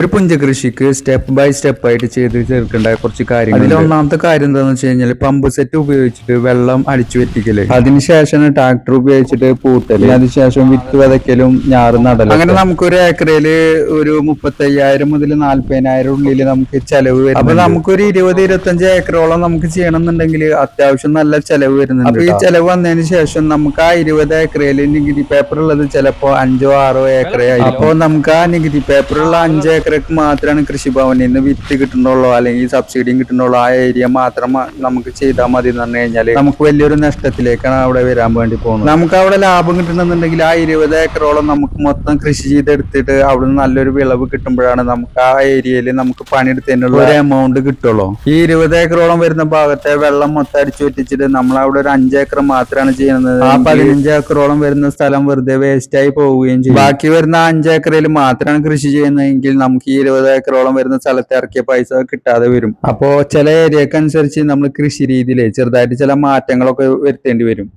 ഒരു പുഞ്ചകൃഷിക്ക് step by step ആയിട്ട് ചെയ്ത് ചേർക്കേണ്ട കുറച്ച് കാര്യങ്ങൾ. അതിൽ ഒന്നാമത്തെ കാര്യം എന്താണെന്ന് വെച്ച് കഴിഞ്ഞാൽ പമ്പ് സെറ്റ് ഉപയോഗിച്ചിട്ട് വെള്ളം അടിച്ചു വെറ്റിക്കല്, അതിനുശേഷം ട്രാക്ടർ ഉപയോഗിച്ചിട്ട് പൂട്ടല്, അതിനുശേഷം വിത്ത് വിതയ്ക്കലും ഞാറ് നടലും. അങ്ങനെ നമുക്കൊരു ഏക്കറയില് ഒരു 35,000 മുതൽ 40,000 ഉള്ളിൽ നമുക്ക് ചെലവ് വരും. അപ്പൊ നമുക്കൊരു 20-25 ഏക്കറോളം നമുക്ക് ചെയ്യണമെന്നുണ്ടെങ്കിൽ അത്യാവശ്യം നല്ല ചെലവ് വരുന്നുണ്ട്. അപ്പൊ ഈ ചെലവ് വന്നതിന് ശേഷം നമുക്ക് ആ 20 ഏക്കറയിൽ നികുതി പേപ്പർ ഉള്ളത് ചിലപ്പോ 5-6 ഏക്കറയായി. അപ്പൊ നമുക്ക് ആ നികുതി പേപ്പറുള്ള 5 ഏക്കർ മാത്രമാണ് കൃഷിഭവനിൽ നിന്ന് വിത്ത് കിട്ടുന്നുള്ളൂ, അല്ലെങ്കിൽ സബ്സിഡിയും കിട്ടുന്നുള്ളൂ. ആ ഏരിയ മാത്രം നമുക്ക് ചെയ്താൽ മതി എന്ന് പറഞ്ഞു കഴിഞ്ഞാല് നമുക്ക് വലിയൊരു നഷ്ടത്തിലേക്കാണ് അവിടെ വരാൻ വേണ്ടി പോകുന്നത്. നമുക്ക് അവിടെ ലാഭം കിട്ടണമെന്നുണ്ടെങ്കിൽ ആ 20 ഏക്കറോളം നമുക്ക് മൊത്തം കൃഷി ചെയ്തെടുത്തിട്ട് അവിടെ നിന്ന് നല്ലൊരു വിളവ് കിട്ടുമ്പോഴാണ് നമുക്ക് ആ ഏരിയയിൽ നമുക്ക് പണിയെടുത്തതിനുള്ള ഒരു എമൗണ്ട് കിട്ടുള്ളൂ. ഈ 20 ഏക്കറോളം വരുന്ന ഭാഗത്തെ വെള്ളം മൊത്തം അടിച്ചു വെറ്റിച്ചിട്ട് നമ്മൾ അവിടെ ഒരു 5 ഏക്കർ മാത്രമാണ് ചെയ്യുന്നത്. ആ 15 ഏക്കറോളം വരുന്ന സ്ഥലം വെറുതെ വേസ്റ്റ് ആയി പോവുകയും ചെയ്യും. ബാക്കി വരുന്ന 5 ഏക്കറിൽ മാത്രമാണ് കൃഷി ചെയ്യുന്നതെങ്കിൽ നമുക്ക് ഈ 20 ഏക്കറോളം വരുന്ന സ്ഥലത്ത് ഇറക്കിയ പൈസ കിട്ടാതെ വരും. അപ്പോ ചില ഏരിയക്ക് അനുസരിച്ച് നമ്മൾ കൃഷി രീതിയിൽ ചെറുതായിട്ട് ചില മാറ്റങ്ങളൊക്കെ വരുത്തേണ്ടി വരും.